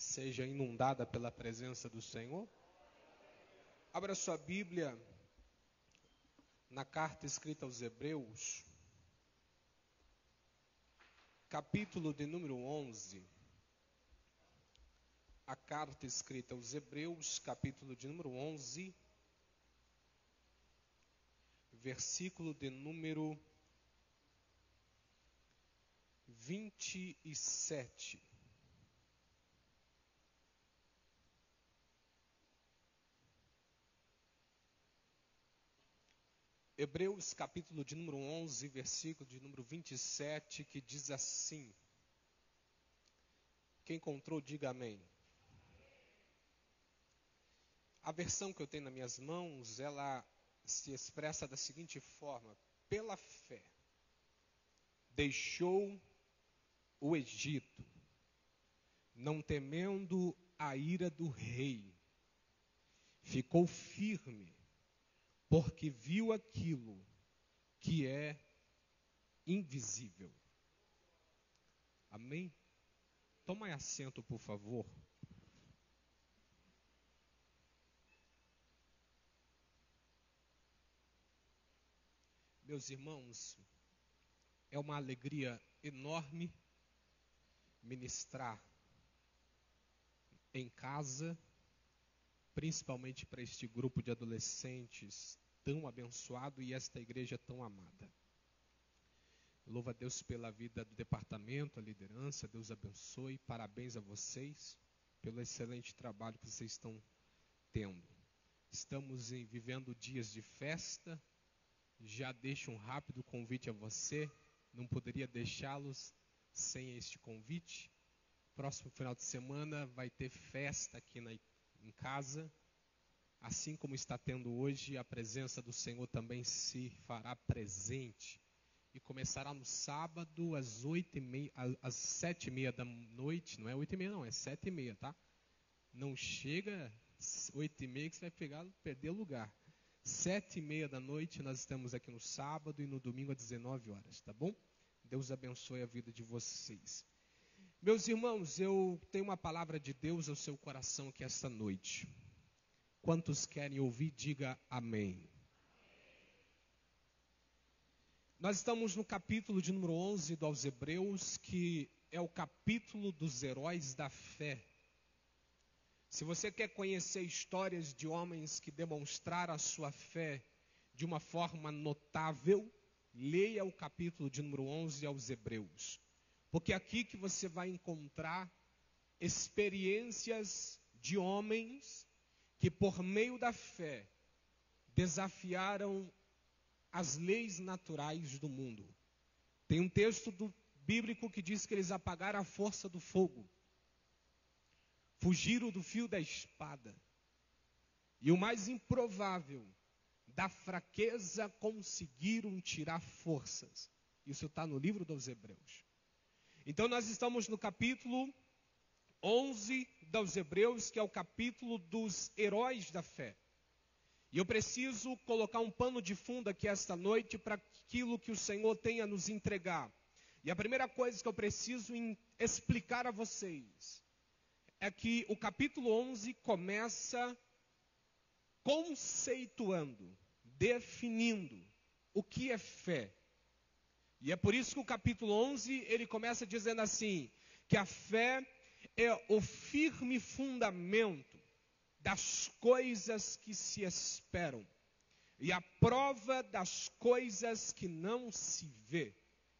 seja inundada pela presença do Senhor. Abra sua Bíblia na carta escrita aos Hebreus, capítulo de número 11. A carta escrita aos Hebreus, capítulo de número 11, versículo de número 27. Hebreus, capítulo de número 11, versículo de número 27, que diz assim. Quem encontrou, diga amém. A versão que eu tenho nas minhas mãos, ela se expressa da seguinte forma: pela fé, deixou o Egito, não temendo a ira do rei, ficou firme, porque viu aquilo que é invisível. Amém? Toma aí assento, por favor. Meus irmãos, é uma alegria enorme ministrar em casa, principalmente para este grupo de adolescentes tão abençoado e esta igreja tão amada. Louvo a Deus pela vida do departamento, a liderança, Deus abençoe, parabéns a vocês pelo excelente trabalho que vocês estão tendo. Estamos vivendo dias de festa, já deixo um rápido convite a você, não poderia deixá-los sem este convite. Próximo final de semana vai ter festa aqui em casa. Assim como está tendo hoje, a presença do Senhor também se fará presente. E começará no sábado às 7h30 da noite. Não é 8h30 não, é 7h30, tá? Não chega 8h30 que você vai perder o lugar. 7h30 da noite nós estamos aqui no sábado e no domingo às 19 horas, tá bom? Deus abençoe a vida de vocês. Meus irmãos, eu tenho uma palavra de Deus ao seu coração aqui esta noite. Quantos querem ouvir, diga amém. Nós estamos no capítulo de número 11 dos Hebreus, que é o capítulo dos heróis da fé. Se você quer conhecer histórias de homens que demonstraram a sua fé de uma forma notável, leia o capítulo de número 11 aos Hebreus. Porque é aqui que você vai encontrar experiências de homens que por meio da fé desafiaram as leis naturais do mundo. Tem um texto bíblico que diz que eles apagaram a força do fogo, fugiram do fio da espada, e o mais improvável, da fraqueza conseguiram tirar forças. Isso está no livro dos Hebreus. Então nós estamos no capítulo 11 dos Hebreus, que é o capítulo dos heróis da fé. E eu preciso colocar um pano de fundo aqui esta noite para aquilo que o Senhor tem a nos entregar. E a primeira coisa que eu preciso explicar a vocês é que o capítulo 11 começa conceituando, definindo o que é fé. E é por isso que o capítulo 11 ele começa dizendo assim, que a fé é o firme fundamento das coisas que se esperam e a prova das coisas que não se vê.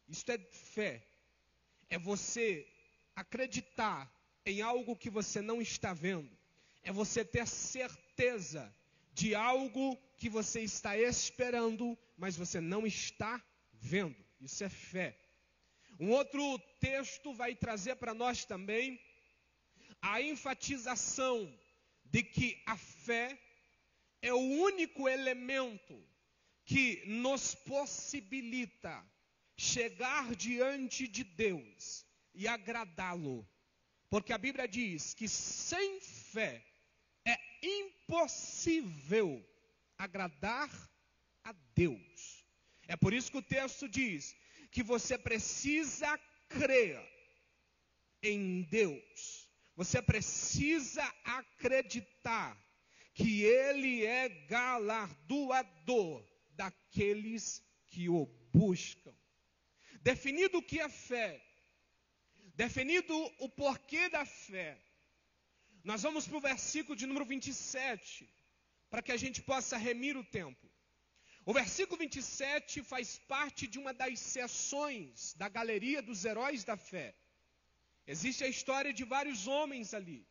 Isto é fé. É você acreditar em algo que você não está vendo. É você ter certeza de algo que você está esperando, mas você não está vendo. Isso é fé. Um outro texto vai trazer para nós também a enfatização de que a fé é o único elemento que nos possibilita chegar diante de Deus e agradá-lo. Porque a Bíblia diz que sem fé é impossível agradar a Deus. É por isso que o texto diz que você precisa crer em Deus. Você precisa acreditar que Ele é galardoador daqueles que o buscam. Definido o que é fé, definido o porquê da fé, nós vamos para o versículo de número 27, para que a gente possa remir o tempo. O versículo 27 faz parte de uma das seções da galeria dos heróis da fé. Existe a história de vários homens ali.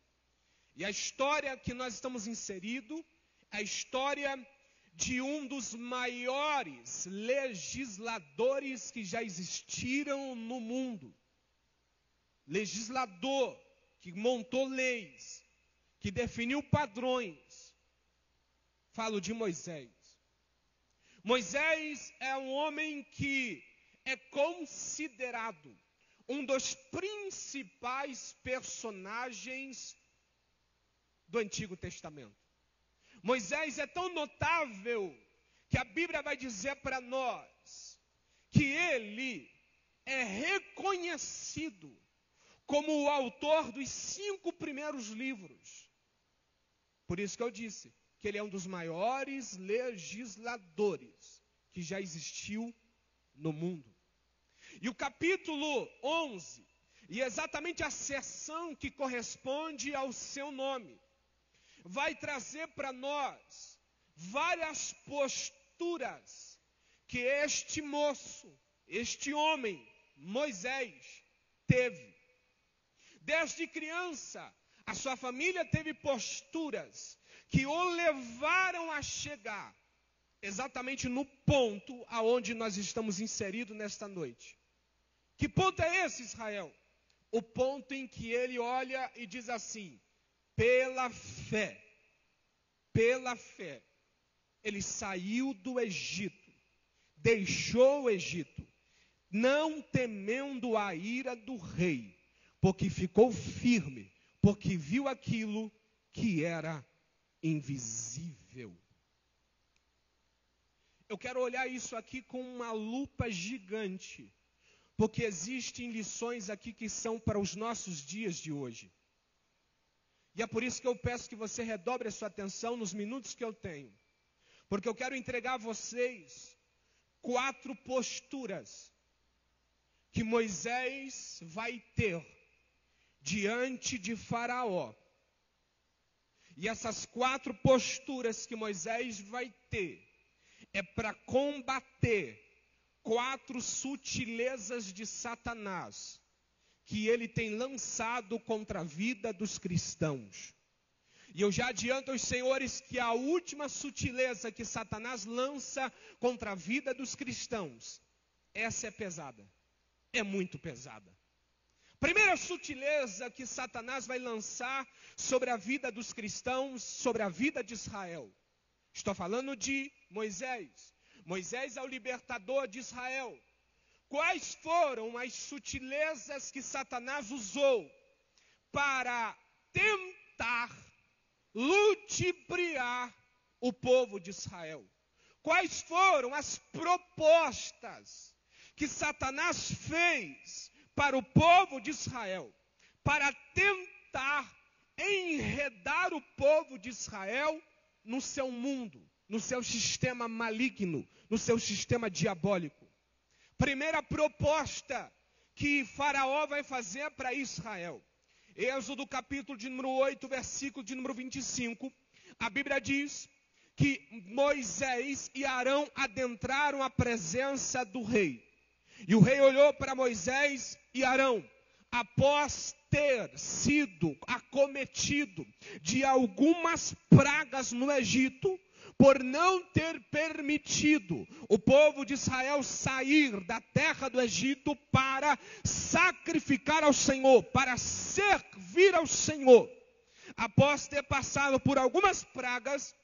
E a história que nós estamos inseridos é a história de um dos maiores legisladores que já existiram no mundo. Legislador que montou leis, que definiu padrões. Falo de Moisés. Moisés é um homem que é considerado um dos principais personagens do Antigo Testamento. Moisés é tão notável que a Bíblia vai dizer para nós que ele é reconhecido como o autor dos 5 primeiros livros. Por isso que eu disse que ele é um dos maiores legisladores que já existiu no mundo. E o capítulo 11, e exatamente a seção que corresponde ao seu nome, vai trazer para nós várias posturas que este moço, este homem, Moisés, teve. Desde criança, a sua família teve posturas que o levaram a chegar exatamente no ponto aonde nós estamos inseridos nesta noite. Que ponto é esse, Israel? O ponto em que ele olha e diz assim: pela fé, ele saiu do Egito, deixou o Egito, não temendo a ira do rei, porque ficou firme, porque viu aquilo que era invisível. Eu quero olhar isso aqui com uma lupa gigante, porque existem lições aqui que são para os nossos dias de hoje. E é por isso que eu peço que você redobre a sua atenção nos minutos que eu tenho, porque eu quero entregar a vocês 4 posturas que Moisés vai ter diante de Faraó. E essas 4 posturas que Moisés vai ter é para combater 4 sutilezas de Satanás que ele tem lançado contra a vida dos cristãos. E eu já adianto aos senhores que a última sutileza que Satanás lança contra a vida dos cristãos, essa é pesada, é muito pesada. Primeira sutileza que Satanás vai lançar sobre a vida dos cristãos, sobre a vida de Israel. Estou falando de Moisés. Moisés é o libertador de Israel. Quais foram as sutilezas que Satanás usou para tentar ludibriar o povo de Israel? Quais foram as propostas que Satanás fez para o povo de Israel, para tentar enredar o povo de Israel no seu mundo, no seu sistema maligno, no seu sistema diabólico? Primeira proposta que Faraó vai fazer para Israel. Êxodo capítulo de número 8, versículo de número 25. A Bíblia diz que Moisés e Arão adentraram a presença do rei. E o rei olhou para Moisés e Arão, após ter sido acometido de algumas pragas no Egito, por não ter permitido o povo de Israel sair da terra do Egito para sacrificar ao Senhor, para servir ao Senhor. Após ter passado por algumas pragas,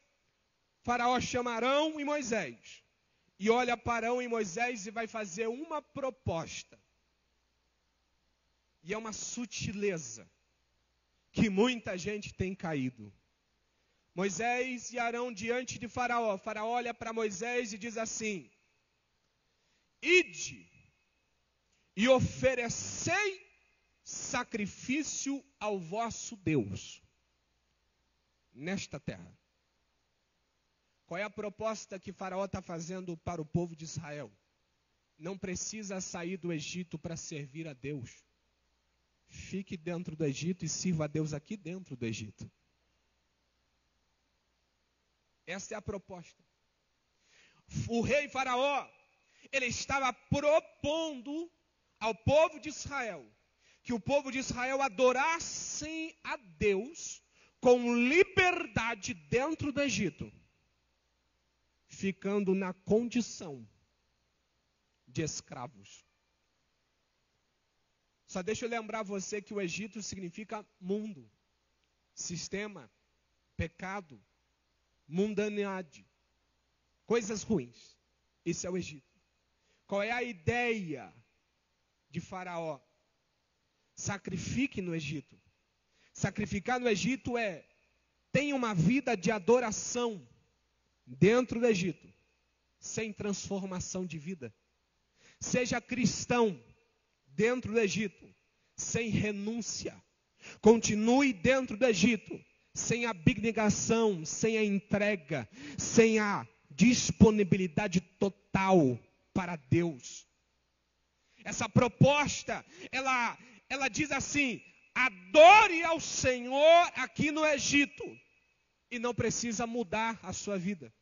Faraó chama Arão e Moisés. E olha para Arão e Moisés e vai fazer uma proposta. E é uma sutileza que muita gente tem caído. Moisés e Arão diante de Faraó. Faraó olha para Moisés e diz assim: ide e oferecei sacrifício ao vosso Deus nesta terra. Qual é a proposta que Faraó está fazendo para o povo de Israel? Não precisa sair do Egito para servir a Deus. Fique dentro do Egito e sirva a Deus aqui dentro do Egito. Essa é a proposta. O rei Faraó, ele estava propondo ao povo de Israel que o povo de Israel adorasse a Deus com liberdade dentro do Egito, ficando na condição de escravos. Só deixa eu lembrar você que o Egito significa mundo, sistema, pecado, mundanidade, coisas ruins. Esse é o Egito. Qual é a ideia de Faraó? Sacrifique no Egito. Sacrificar no Egito tenha uma vida de adoração dentro do Egito, sem transformação de vida. Seja cristão dentro do Egito, sem renúncia. Continue dentro do Egito, sem abnegação, sem a entrega, sem a disponibilidade total para Deus. Essa proposta, ela diz assim: adore ao Senhor aqui no Egito, e não precisa mudar a sua vida.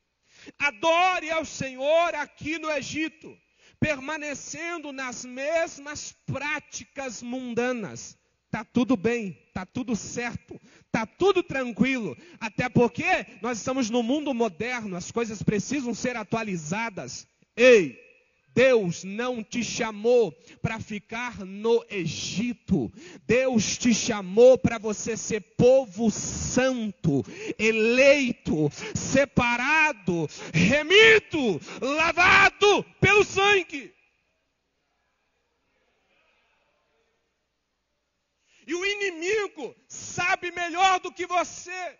Adore ao Senhor aqui no Egito, permanecendo nas mesmas práticas mundanas. Está tudo bem, está tudo certo, está tudo tranquilo. Até porque nós estamos no mundo moderno, as coisas precisam ser atualizadas. Ei, Deus não te chamou para ficar no Egito. Deus te chamou para você ser povo santo, eleito, separado, remido, lavado pelo sangue. E o inimigo sabe melhor do que você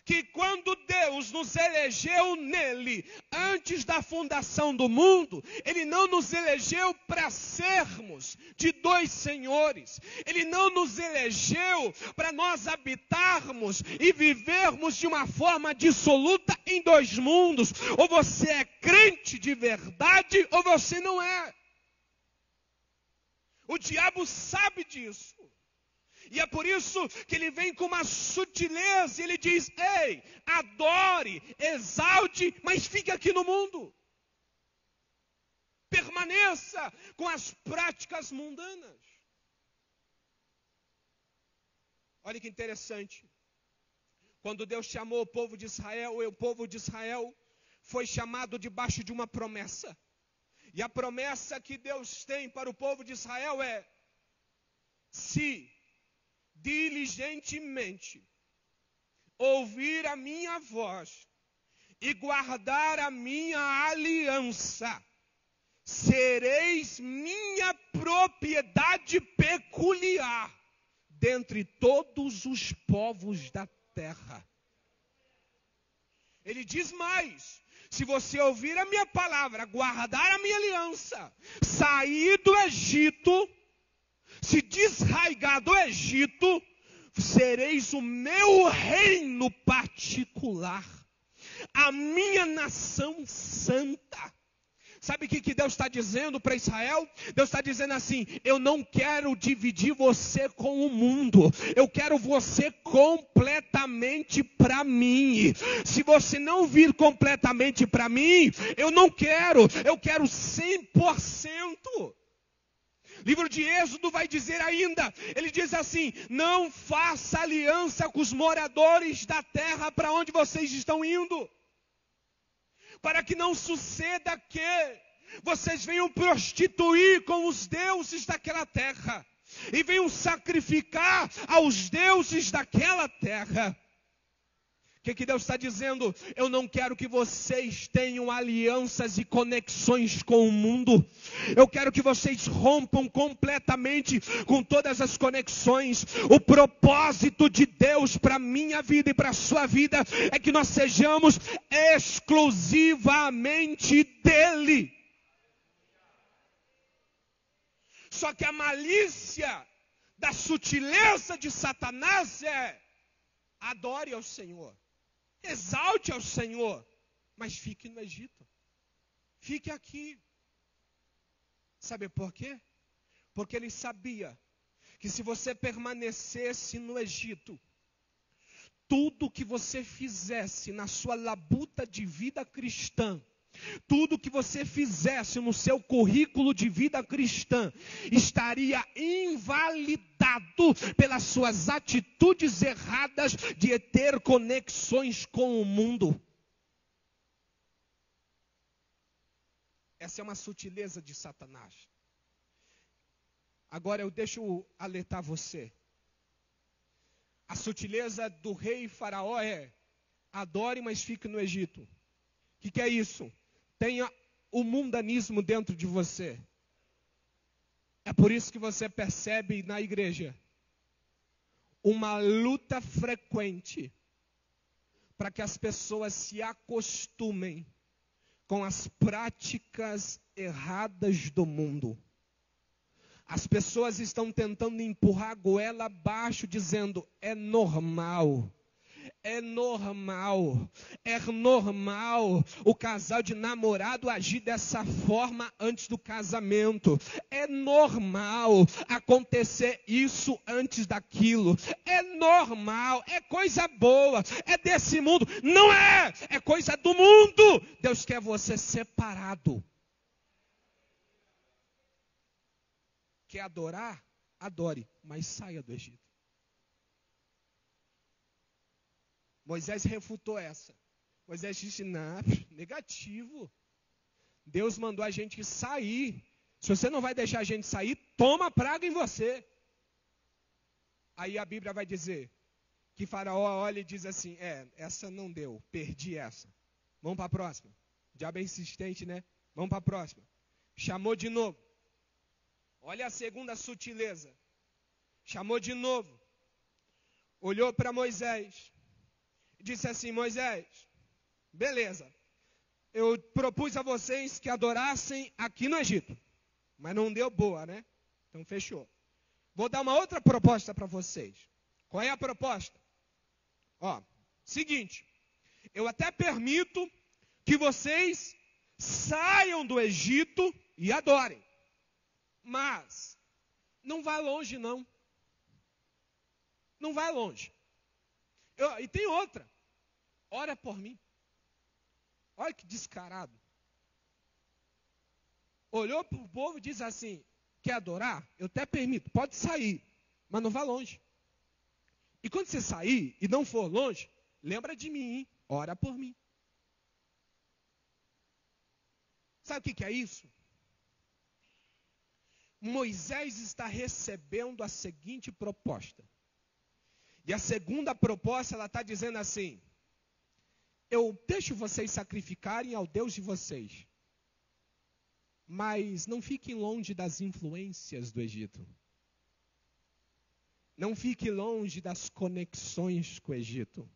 que quando Deus nos elegeu nele, antes da fundação do mundo, Ele não nos elegeu para sermos de dois senhores. Ele não nos elegeu para nós habitarmos e vivermos de uma forma dissoluta em dois mundos. Ou você é crente de verdade, ou você não é. O diabo sabe disso. E é por isso que ele vem com uma sutileza, e ele diz: ei, adore, exalte, mas fique aqui no mundo. Permaneça com as práticas mundanas. Olha que interessante. Quando Deus chamou o povo de Israel, o povo de Israel foi chamado debaixo de uma promessa. E a promessa que Deus tem para o povo de Israel é: se diligentemente ouvir a minha voz e guardar a minha aliança, sereis minha propriedade peculiar dentre todos os povos da terra. Ele diz mais: se você ouvir a minha palavra, guardar a minha aliança, sair do Egito, se desraigar do Egito, sereis o meu reino particular, a minha nação santa. Sabe o que Deus está dizendo para Israel? Deus está dizendo assim: eu não quero dividir você com o mundo, eu quero você completamente para mim. Se você não vir completamente para mim, eu não quero, eu quero 100%. Livro de Êxodo vai dizer ainda, ele diz assim: não faça aliança com os moradores da terra para onde vocês estão indo, para que não suceda que vocês venham prostituir com os deuses daquela terra, e venham sacrificar aos deuses daquela terra. O que Deus está dizendo? Eu não quero que vocês tenham alianças e conexões com o mundo. Eu quero que vocês rompam completamente com todas as conexões. O propósito de Deus para a minha vida e para a sua vida é que nós sejamos exclusivamente dele. Só que a malícia da sutileza de Satanás é: adore ao Senhor, exalte ao Senhor, mas fique no Egito, fique aqui. Sabe por quê? Porque ele sabia que se você permanecesse no Egito, tudo que você fizesse na sua labuta de vida cristã, tudo que você fizesse no seu currículo de vida cristã, estaria invalidado pelas suas atitudes erradas de ter conexões com o mundo. Essa é uma sutileza de Satanás. Agora eu deixo alertar você. A sutileza do rei Faraó é: adore, mas fique no Egito. O que é isso? Tenha o mundanismo dentro de você. É por isso que você percebe na igreja uma luta frequente para que as pessoas se acostumem com as práticas erradas do mundo. As pessoas estão tentando empurrar a goela abaixo, dizendo: é normal. É normal o casal de namorado agir dessa forma antes do casamento. É normal acontecer isso antes daquilo. É normal, é coisa boa, é desse mundo. Não é, é coisa do mundo. Deus quer você separado. Quer adorar? Adore, mas saia do Egito. Moisés refutou essa. Moisés disse: não, negativo. Deus mandou a gente sair. Se você não vai deixar a gente sair, toma praga em você. Aí a Bíblia vai dizer que Faraó olha e diz assim: essa não deu, perdi essa. Vamos para a próxima. O diabo é insistente, né? Vamos para a próxima. Chamou de novo. Olha a segunda sutileza. Chamou de novo. Olhou para Moisés. Disse assim: Moisés, beleza, eu propus a vocês que adorassem aqui no Egito, mas não deu boa, né? Então fechou. Vou dar uma outra proposta para vocês. Qual é a proposta? Seguinte, eu até permito que vocês saiam do Egito e adorem, mas não vá longe não. Não vai longe. E tem outra. Ora por mim. Olha que descarado. Olhou para o povo e diz assim: quer adorar? Eu até permito, pode sair, mas não vá longe. E quando você sair e não for longe, lembra de mim, hein? Ora por mim. Sabe o que é isso? Moisés está recebendo a seguinte proposta. E a segunda proposta, ela está dizendo assim: eu deixo vocês sacrificarem ao Deus de vocês, mas não fiquem longe das influências do Egito. Não fique longe das conexões com o Egito.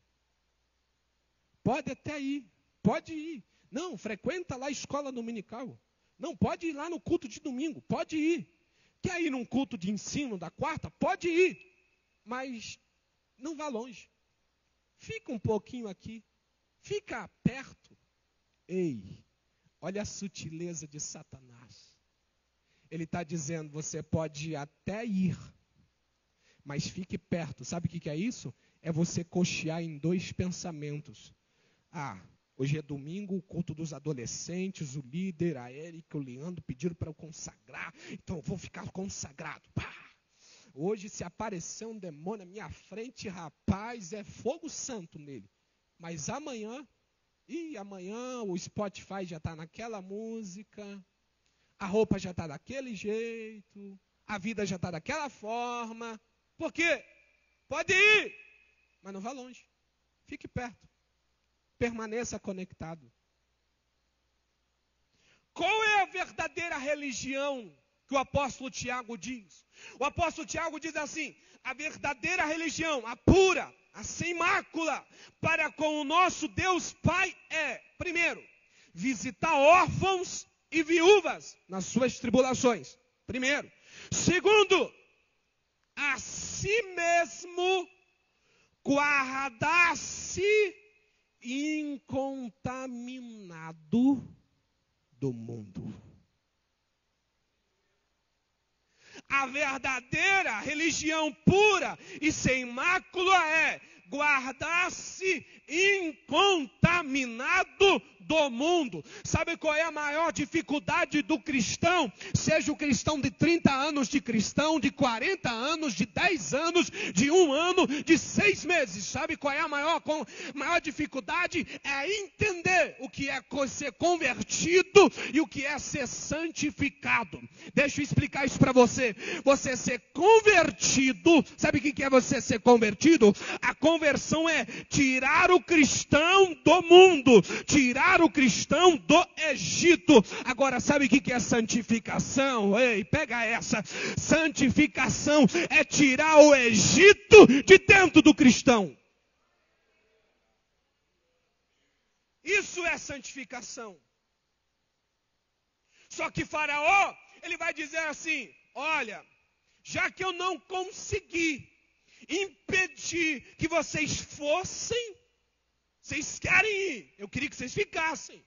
Pode até ir, pode ir. Não, frequenta lá a escola dominical. Não, pode ir lá no culto de domingo, pode ir. Quer ir num culto de ensino da quarta? Pode ir. Mas não vá longe. Fica um pouquinho aqui. Fica perto. Ei, olha a sutileza de Satanás. Ele está dizendo: você pode até ir, mas fique perto. Sabe o que é isso? É você cochear em dois pensamentos. Hoje é domingo, o culto dos adolescentes, o líder, a Érica, o Leandro pediram para eu consagrar, então eu vou ficar consagrado. Hoje, se aparecer um demônio na minha frente, rapaz, é fogo santo nele. Mas amanhã o Spotify já está naquela música, a roupa já está daquele jeito, a vida já está daquela forma. Por quê? Pode ir, mas não vá longe. Fique perto. Permaneça conectado. Qual é a verdadeira religião que o apóstolo Tiago diz? O apóstolo Tiago diz assim: a verdadeira religião, a pura, a sem mácula, para com o nosso Deus Pai é, primeiro, visitar órfãos e viúvas nas suas tribulações. Primeiro. Segundo, a si mesmo guardasse incontaminado do mundo. A verdadeira religião pura e sem mácula é guardar-se incontaminado do mundo. Sabe qual é a maior dificuldade do cristão? Seja o cristão de 30 anos de cristão, de 40 anos, de 10 anos, de 1 ano, de 6 meses. Sabe qual é a maior dificuldade? É entender o que é ser convertido e o que é ser santificado. Deixa eu explicar isso para você. Você ser convertido, sabe o que é você ser convertido? A conversão é tirar o cristão do mundo, tirar o cristão do Egito. Agora, sabe o que é santificação? Ei, pega essa. Santificação é tirar o Egito de dentro do cristão. Isso é santificação. Só que Faraó, ele vai dizer assim: olha, já que eu não consegui impedir que vocês fossem, vocês querem ir, eu queria que vocês ficassem.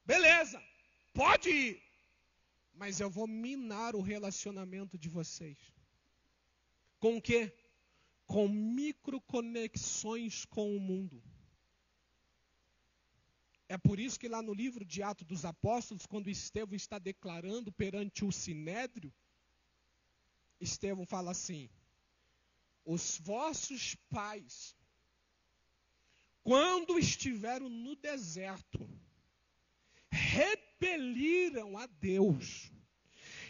Beleza, pode ir. Mas eu vou minar o relacionamento de vocês. Com o quê? Com microconexões com o mundo. É por isso que lá no livro de Atos dos Apóstolos, quando Estevão está declarando perante o Sinédrio, Estevão fala assim: os vossos pais, quando estiveram no deserto, repeliram a Deus,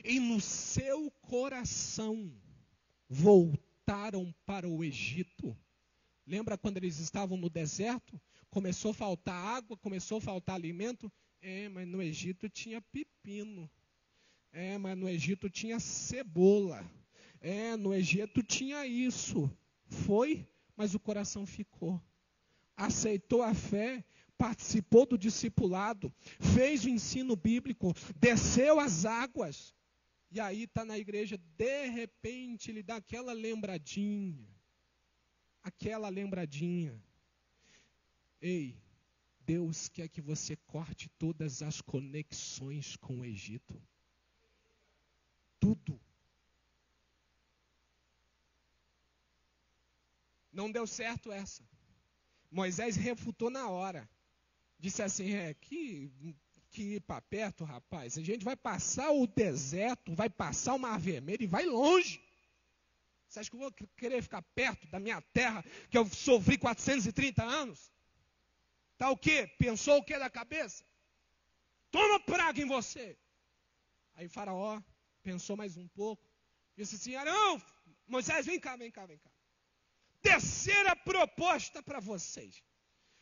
e no seu coração voltaram para o Egito. Lembra quando eles estavam no deserto? Começou a faltar água, começou a faltar alimento. Mas no Egito tinha pepino. Mas no Egito tinha cebola. No Egito tinha isso. Foi, mas o coração ficou. Aceitou a fé, participou do discipulado, fez o ensino bíblico, desceu as águas. E aí está na igreja, de repente ele dá aquela lembradinha. Aquela lembradinha. Ei, Deus quer que você corte todas as conexões com o Egito. Tudo. Não deu certo essa. Moisés refutou na hora. Disse assim, que ir para perto, rapaz. A gente vai passar o deserto, vai passar o Mar Vermelho e vai longe. Você acha que eu vou querer ficar perto da minha terra, que eu sofri 430 anos? Tá o quê? Pensou o quê da cabeça? Toma praga em você. Aí Faraó pensou mais um pouco. Disse assim, Arão, Moisés, vem cá. Terceira proposta para vocês.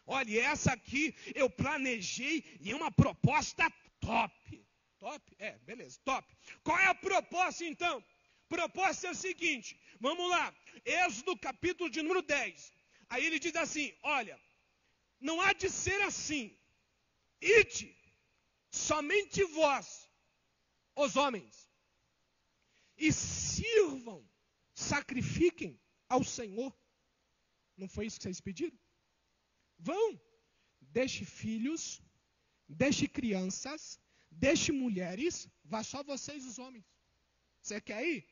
Olha, essa aqui eu planejei e é uma proposta top. Top? Beleza, top. Qual é a proposta então? Proposta é o seguinte, vamos lá. Êxodo capítulo de número 10. Aí ele diz assim, olha, não há de ser assim. Ide, somente vós, os homens, e sirvam, sacrifiquem ao Senhor. Não foi isso que vocês pediram? Vão, deixe filhos, deixe crianças, deixe mulheres, vá só vocês os homens. Você quer ir?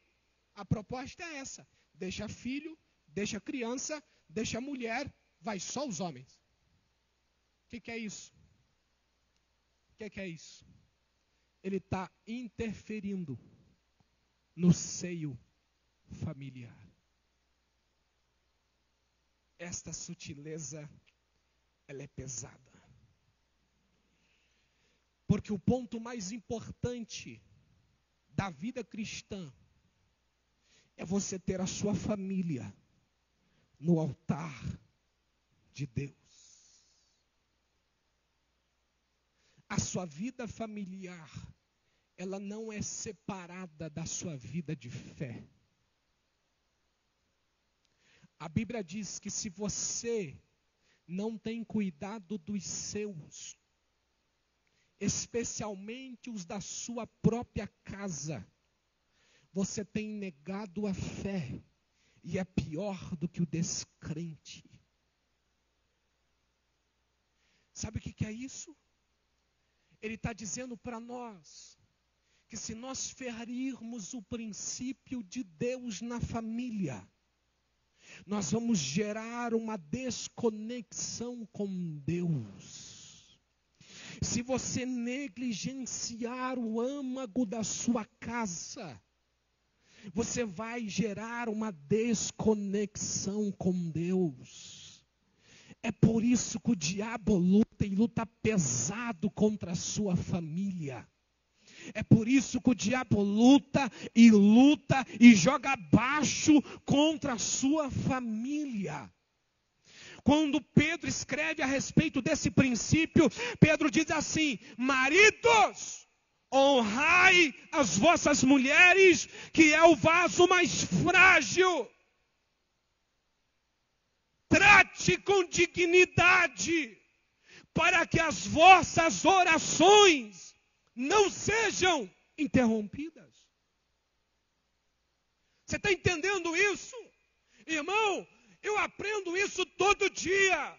A proposta é essa. Deixa filho, deixa criança, deixa mulher, vai só os homens. O que é isso? O que é isso? Ele está interferindo no seio familiar. Esta sutileza, ela é pesada. Porque o ponto mais importante da vida cristã é você ter a sua família no altar de Deus. A sua vida familiar, ela não é separada da sua vida de fé. A Bíblia diz que se você não tem cuidado dos seus, especialmente os da sua própria casa, você tem negado a fé e é pior do que o descrente. Sabe o que é isso? Ele está dizendo para nós que se nós ferirmos o princípio de Deus na família, nós vamos gerar uma desconexão com Deus. Se você negligenciar o âmago da sua casa, você vai gerar uma desconexão com Deus. É por isso que o diabo luta e luta pesado contra a sua família. É por isso que o diabo luta e joga abaixo contra a sua família. Quando Pedro escreve a respeito desse princípio, Pedro diz assim: maridos, honrai as vossas mulheres, que é o vaso mais frágil. Trate com dignidade, para que as vossas orações não sejam interrompidas. Você está entendendo isso? Irmão, eu aprendo isso todo dia.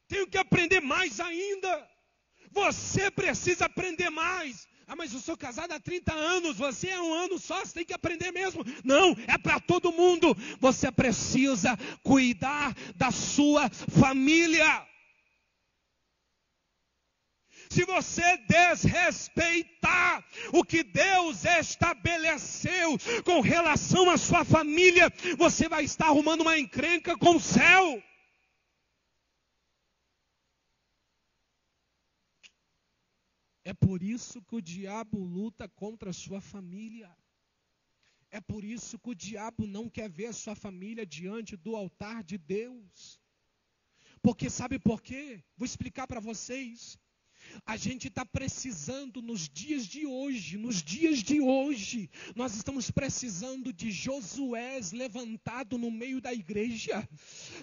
Tenho que aprender mais ainda. Você precisa aprender mais. Ah, mas eu sou casado há 30 anos, você é um ano só, você tem que aprender mesmo. Não, é para todo mundo. Você precisa cuidar da sua família. Se você desrespeitar o que Deus estabeleceu com relação à sua família, você vai estar arrumando uma encrenca com o céu. É por isso que o diabo luta contra a sua família. É por isso que o diabo não quer ver a sua família diante do altar de Deus. Porque sabe por quê? Vou explicar para vocês. A gente está precisando nos dias de hoje, nós estamos precisando de Josués levantado no meio da igreja.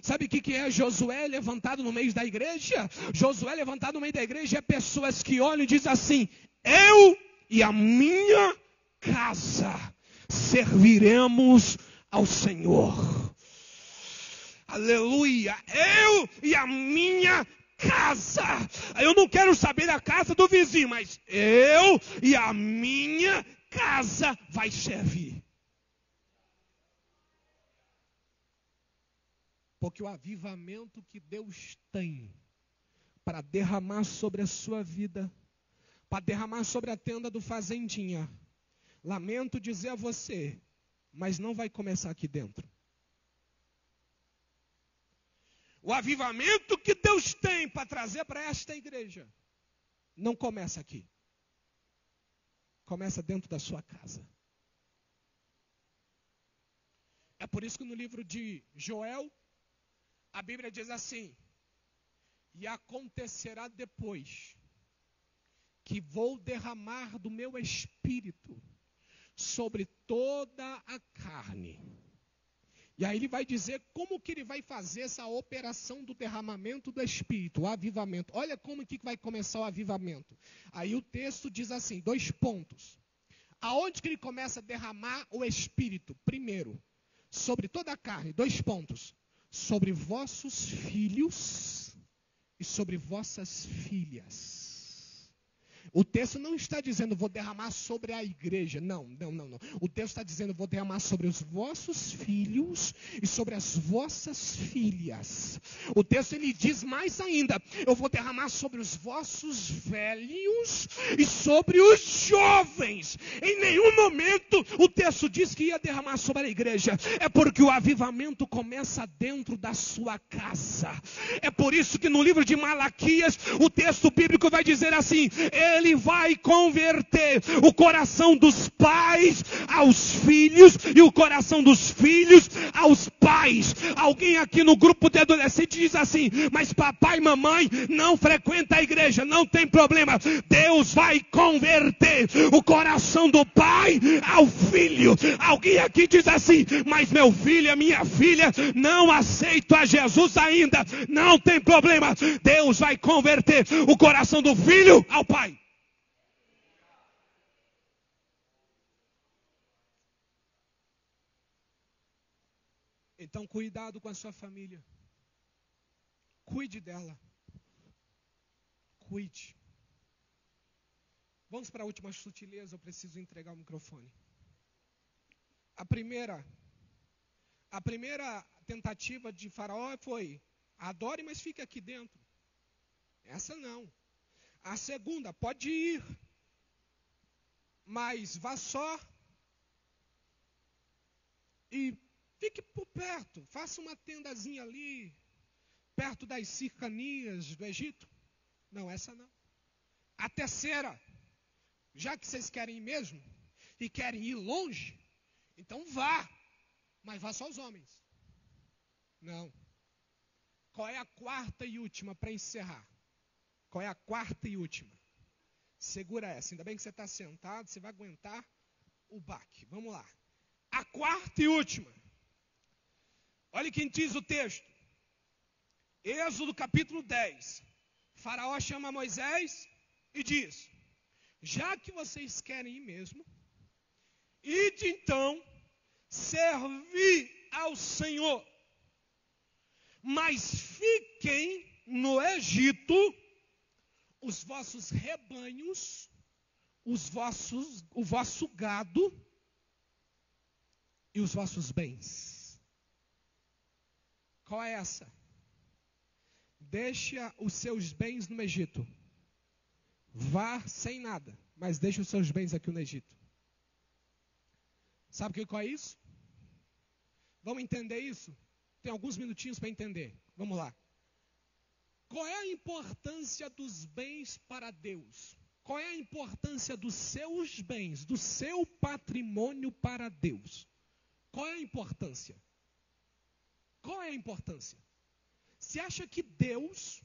Sabe o que é Josué levantado no meio da igreja? Josué levantado no meio da igreja é pessoas que olham e dizem assim: eu e a minha casa serviremos ao Senhor. Aleluia! Eu e a minha casa. Eu não quero saber da casa do vizinho, mas eu e a minha casa vai servir. Porque o avivamento que Deus tem para derramar sobre a sua vida, para derramar sobre a tenda do fazendinha, lamento dizer a você, mas não vai começar aqui dentro. O avivamento que Deus tem para trazer para esta igreja não começa aqui. Começa dentro da sua casa. É por isso que no livro de Joel, a Bíblia diz assim: e acontecerá depois que vou derramar do meu espírito sobre toda a carne. E aí ele vai dizer como que ele vai fazer essa operação do derramamento do Espírito, o avivamento. Olha como que vai começar o avivamento. Aí o texto diz assim, 2 pontos. Aonde que ele começa a derramar o Espírito? Primeiro, sobre toda a carne, 2 pontos. Sobre vossos filhos e sobre vossas filhas. O texto não está dizendo, vou derramar sobre a igreja. Não. O texto está dizendo, vou derramar sobre os vossos filhos e sobre as vossas filhas. O texto ele diz mais ainda, eu vou derramar sobre os vossos velhos e sobre os jovens. Em nenhum momento o texto diz que ia derramar sobre a igreja. É porque o avivamento começa dentro da sua casa. É por isso que no livro de Malaquias, o texto bíblico vai dizer assim, ele vai converter o coração dos pais aos filhos e o coração dos filhos aos pais. Alguém aqui no grupo de adolescentes diz assim, mas papai e mamãe não frequentam a igreja, não tem problema. Deus vai converter o coração do pai ao filho. Alguém aqui diz assim, mas meu filho e minha filha não aceitam a Jesus ainda, não tem problema. Deus vai converter o coração do filho ao pai. Então, cuidado com a sua família. Cuide dela. Cuide. Vamos para a última sutileza, eu preciso entregar o microfone. A primeira tentativa de Faraó foi: adore, mas fique aqui dentro. Essa não. A segunda, pode ir, mas vá só e fique por perto. Faça uma tendazinha ali, perto das cercanias do Egito. Não, essa não. A terceira, já que vocês querem ir mesmo, e querem ir longe, então vá, mas vá só os homens. Não. Qual é a quarta e última para encerrar? Qual é a quarta e última? Segura essa, ainda bem que você está sentado, você vai aguentar o baque. Vamos lá. A quarta e última. Olha quem diz o texto. Êxodo capítulo 10. Faraó chama Moisés e diz: já que vocês querem ir mesmo, ide então servir ao Senhor, mas fiquem no Egito os vossos rebanhos, o vosso gado e os vossos bens. Qual é essa? Deixa os seus bens no Egito. Vá sem nada, mas deixa os seus bens aqui no Egito. Sabe qual é isso? Vamos entender isso? Tem alguns minutinhos para entender. Vamos lá. Qual é a importância dos bens para Deus? Qual é a importância dos seus bens, do seu patrimônio para Deus? Qual é a importância? Qual é a importância? Você acha que Deus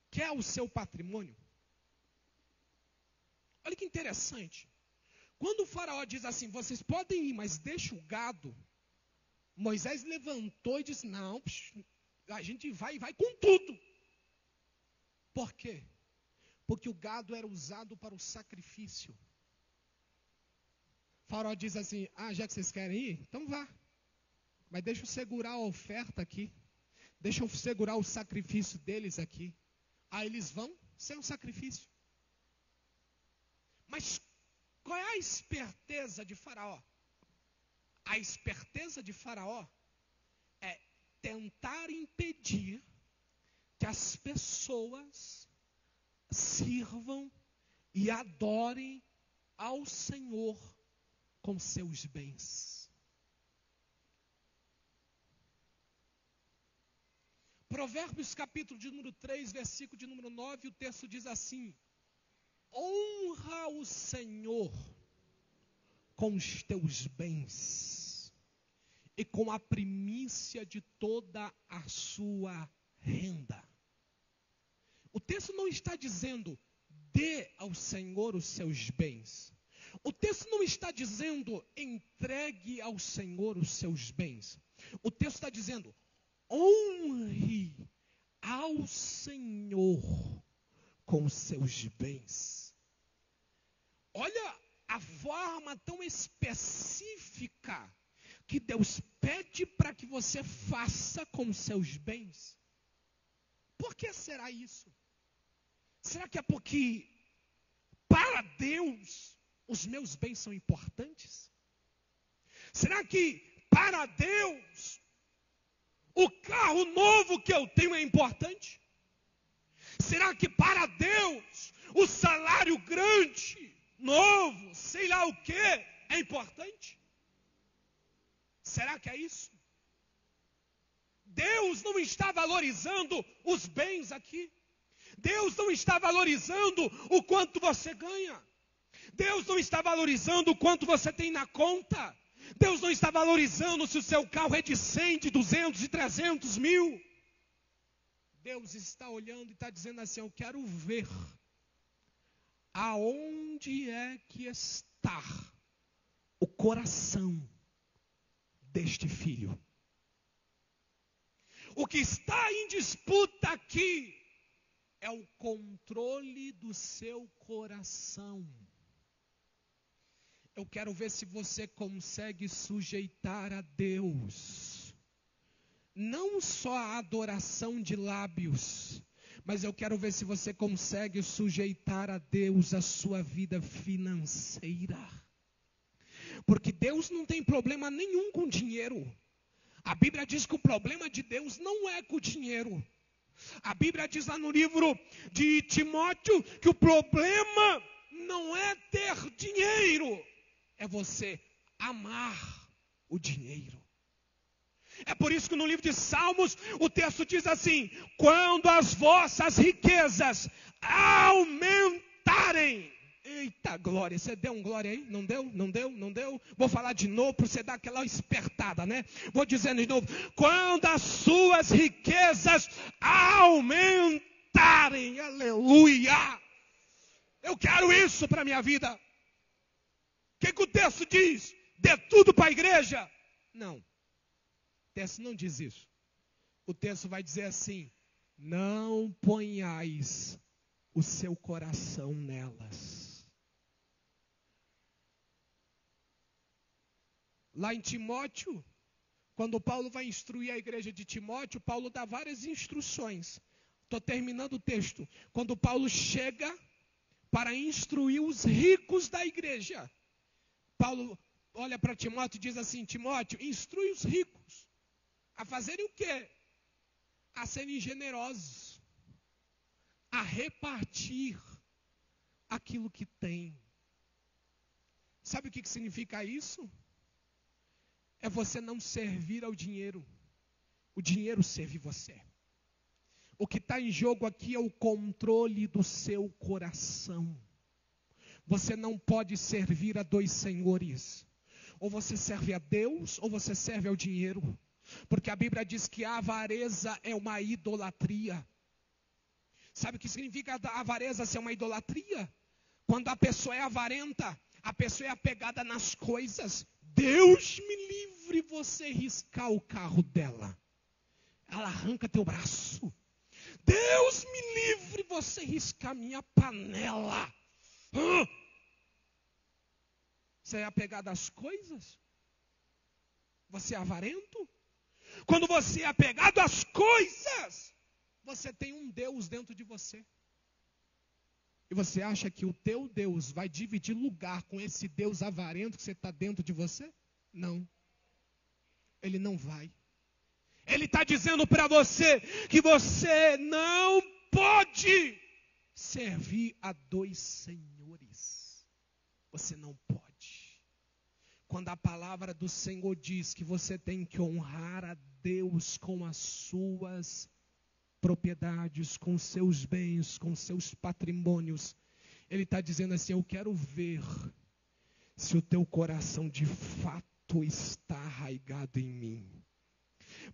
quer o seu patrimônio? Olha que interessante. Quando o faraó diz assim, vocês podem ir, mas deixa o gado, Moisés levantou e disse, não, a gente vai com tudo. Por quê? Porque o gado era usado para o sacrifício. O faraó diz assim, já que vocês querem ir, então vá. Mas deixa eu segurar a oferta aqui. Deixa eu segurar o sacrifício deles aqui. Aí eles vão sem um sacrifício. Mas qual é a esperteza de Faraó? A esperteza de Faraó é tentar impedir que as pessoas sirvam e adorem ao Senhor com seus bens. Provérbios capítulo de número 3, versículo de número 9, o texto diz assim: honra o Senhor com os teus bens e com a primícia de toda a sua renda. O texto não está dizendo dê ao Senhor os seus bens. O texto não está dizendo entregue ao Senhor os seus bens. O texto está dizendo honre ao Senhor com os seus bens. Olha a forma tão específica que Deus pede para que você faça com os seus bens. Por que será isso? Será que é porque para Deus os meus bens são importantes? Será que para Deus o carro novo que eu tenho é importante? Será que para Deus o salário grande, novo, sei lá o que, é importante? Será que é isso? Deus não está valorizando os bens aqui. Deus não está valorizando o quanto você ganha. Deus não está valorizando o quanto você tem na conta. Deus não está valorizando se o seu carro é de 100, de 200, de 300 mil. Deus está olhando e está dizendo assim, eu quero ver aonde é que está o coração deste filho. O que está em disputa aqui é o controle do seu coração. Eu quero ver se você consegue sujeitar a Deus não só a adoração de lábios, mas eu quero ver se você consegue sujeitar a Deus a sua vida financeira. Porque Deus não tem problema nenhum com dinheiro. A Bíblia diz que o problema de Deus não é com o dinheiro. A Bíblia diz lá no livro de Timóteo que o problema não é ter dinheiro, é você amar o dinheiro. É por isso que no livro de Salmos o texto diz assim: quando as vossas riquezas aumentarem. Eita glória, você deu um glória aí? Não deu? Não deu? Não deu? Vou falar de novo para você dar aquela espertada, né? Vou dizendo de novo: quando as suas riquezas aumentarem, aleluia! Eu quero isso para a minha vida. O que o texto diz? Dê tudo para a igreja? Não, o texto não diz isso. O texto vai dizer assim: não ponhais o seu coração nelas. Lá em Timóteo, quando Paulo vai instruir a igreja de Timóteo, Paulo dá várias instruções. Estou terminando o texto. Quando Paulo chega para instruir os ricos da igreja, Paulo olha para Timóteo e diz assim: Timóteo, instrui os ricos a fazerem o quê? A serem generosos, a repartir aquilo que têm. Sabe o que significa isso? É você não servir ao dinheiro, o dinheiro serve você. O que está em jogo aqui é o controle do seu coração. Você não pode servir a dois senhores. Ou você serve a Deus, ou você serve ao dinheiro. Porque a Bíblia diz que a avareza é uma idolatria. Sabe o que significa a avareza ser uma idolatria? Quando a pessoa é avarenta, a pessoa é apegada nas coisas. Deus me livre você riscar o carro dela. Ela arranca teu braço. Deus me livre você riscar minha panela. Você é apegado às coisas? Você é avarento? Quando você é apegado às coisas, você tem um Deus dentro de você. E você acha que o teu Deus vai dividir lugar com esse Deus avarento que você está dentro de você? Não. Ele não vai. Ele está dizendo para você que você não pode servir a dois senhores. Você não pode. Quando a palavra do Senhor diz que você tem que honrar a Deus com as suas propriedades, com seus bens, com seus patrimônios, Ele está dizendo assim: eu quero ver se o teu coração de fato está arraigado em mim.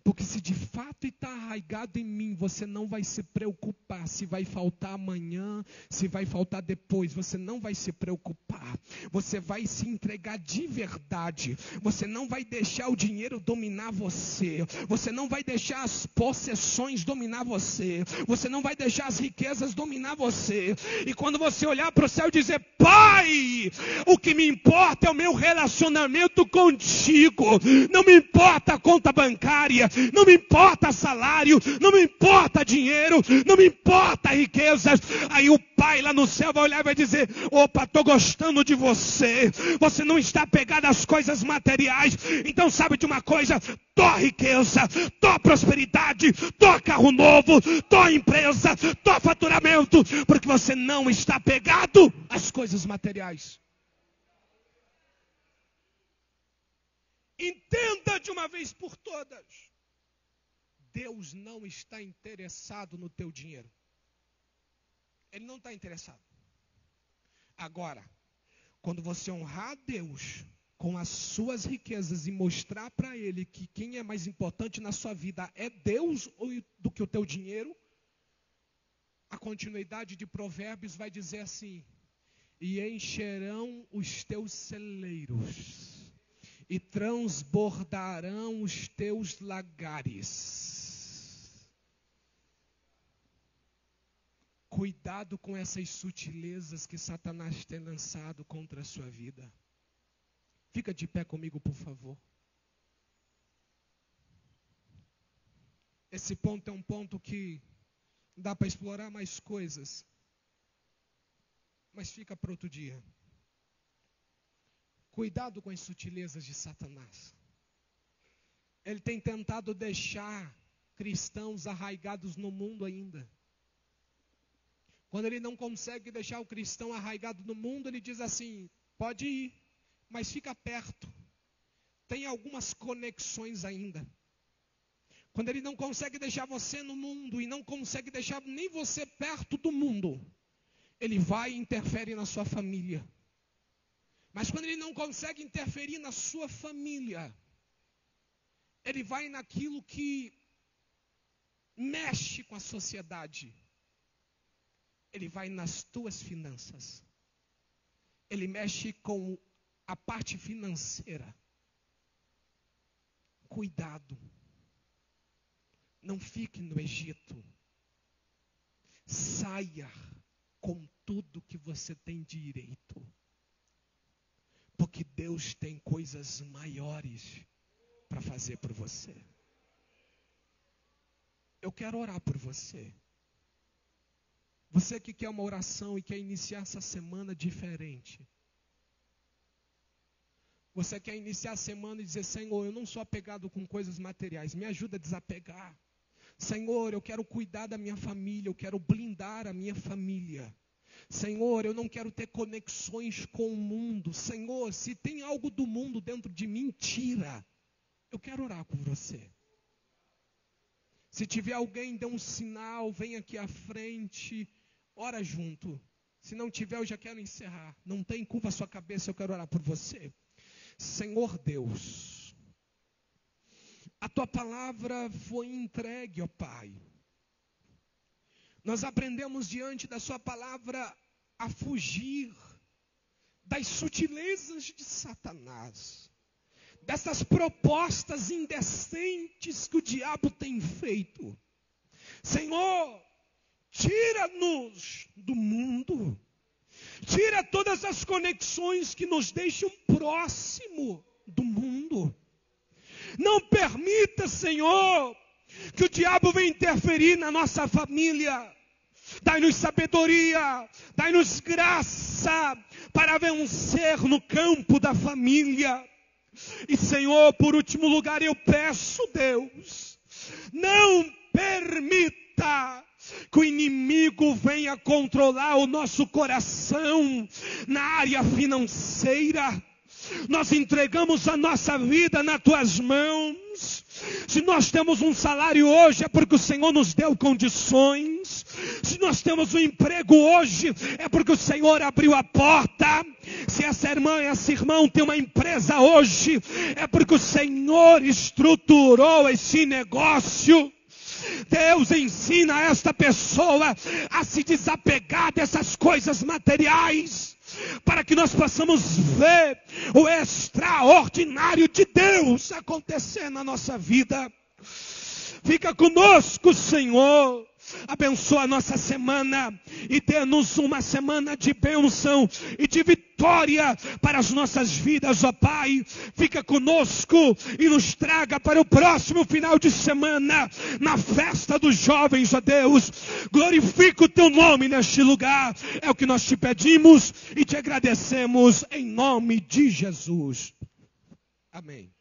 Porque se de fato está arraigado em mim, você não vai se preocupar se vai faltar amanhã, se vai faltar depois, você não vai se preocupar. Você vai se entregar de verdade. Você não vai deixar o dinheiro dominar você. Você não vai deixar as possessões dominar você. Você não vai deixar as riquezas dominar você. E quando você olhar para o céu e dizer: Pai, o que me importa é o meu relacionamento contigo. Não me importa a conta bancária. Não me importa salário, não me importa dinheiro, não me importa riquezas. Aí o Pai lá no céu vai olhar e vai dizer: opa, estou gostando de você. Você não está pegado às coisas materiais. Então sabe de uma coisa? Tô riqueza, tô prosperidade, tô carro novo, tô empresa, tô faturamento. Porque você não está pegado às coisas materiais. Entenda de uma vez por todas. Deus não está interessado no teu dinheiro. Ele não está interessado. Agora, quando você honrar a Deus com as suas riquezas e mostrar para Ele que quem é mais importante na sua vida é Deus do que o teu dinheiro, a continuidade de Provérbios vai dizer assim: e encherão os teus celeiros, e transbordarão os teus lagares. Cuidado com essas sutilezas que Satanás tem lançado contra a sua vida. Fica de pé comigo, por favor. Esse ponto é um ponto que dá para explorar mais coisas, mas fica para outro dia. Cuidado com as sutilezas de Satanás. Ele tem tentado deixar cristãos arraigados no mundo ainda. Quando ele não consegue deixar o cristão arraigado no mundo, ele diz assim: pode ir, mas fica perto. Tem algumas conexões ainda. Quando ele não consegue deixar você no mundo e não consegue deixar nem você perto do mundo, ele vai e interfere na sua família. Mas quando ele não consegue interferir na sua família, ele vai naquilo que mexe com a sociedade. Ele vai nas tuas finanças. Ele mexe com a parte financeira. Cuidado. Não fique no Egito. Saia com tudo que você tem direito. Porque Deus tem coisas maiores para fazer por você. Eu quero orar por você. Você que quer uma oração e quer iniciar essa semana diferente. Você quer iniciar a semana e dizer: Senhor, eu não sou apegado com coisas materiais, me ajuda a desapegar. Senhor, eu quero cuidar da minha família, eu quero blindar a minha família. Senhor, eu não quero ter conexões com o mundo. Senhor, se tem algo do mundo dentro de mim, tira. Eu quero orar com você. Se tiver alguém, dê um sinal, vem aqui à frente, ora junto. Se não tiver, eu já quero encerrar. Não tem culpa a sua cabeça, eu quero orar por você. Senhor Deus, a tua palavra foi entregue, ó Pai. Nós aprendemos diante da sua palavra a fugir das sutilezas de Satanás, dessas propostas indecentes que o diabo tem feito. Senhor, tira-nos do mundo, tira todas as conexões que nos deixam próximo do mundo. Não permita, Senhor, que o diabo venha interferir na nossa família. Dai-nos sabedoria, dai-nos graça para vencer no campo da família. E, Senhor, por último lugar, eu peço, Deus, não permita que o inimigo venha controlar o nosso coração na área financeira. Nós entregamos a nossa vida nas tuas mãos. Se nós temos um salário hoje, é porque o Senhor nos deu condições. Se nós temos um emprego hoje, é porque o Senhor abriu a porta. Se essa irmã e esse irmão tem uma empresa hoje, é porque o Senhor estruturou esse negócio. Deus ensina esta pessoa a se desapegar dessas coisas materiais, para que nós possamos ver o extraordinário de Deus acontecer na nossa vida. Fica conosco, Senhor. Abençoa a nossa semana e dê-nos uma semana de bênção e de vitória para as nossas vidas, ó Pai. Fica conosco e nos traga para o próximo final de semana, na festa dos jovens, ó Deus. Glorifica o teu nome neste lugar. É o que nós te pedimos e te agradecemos em nome de Jesus. Amém.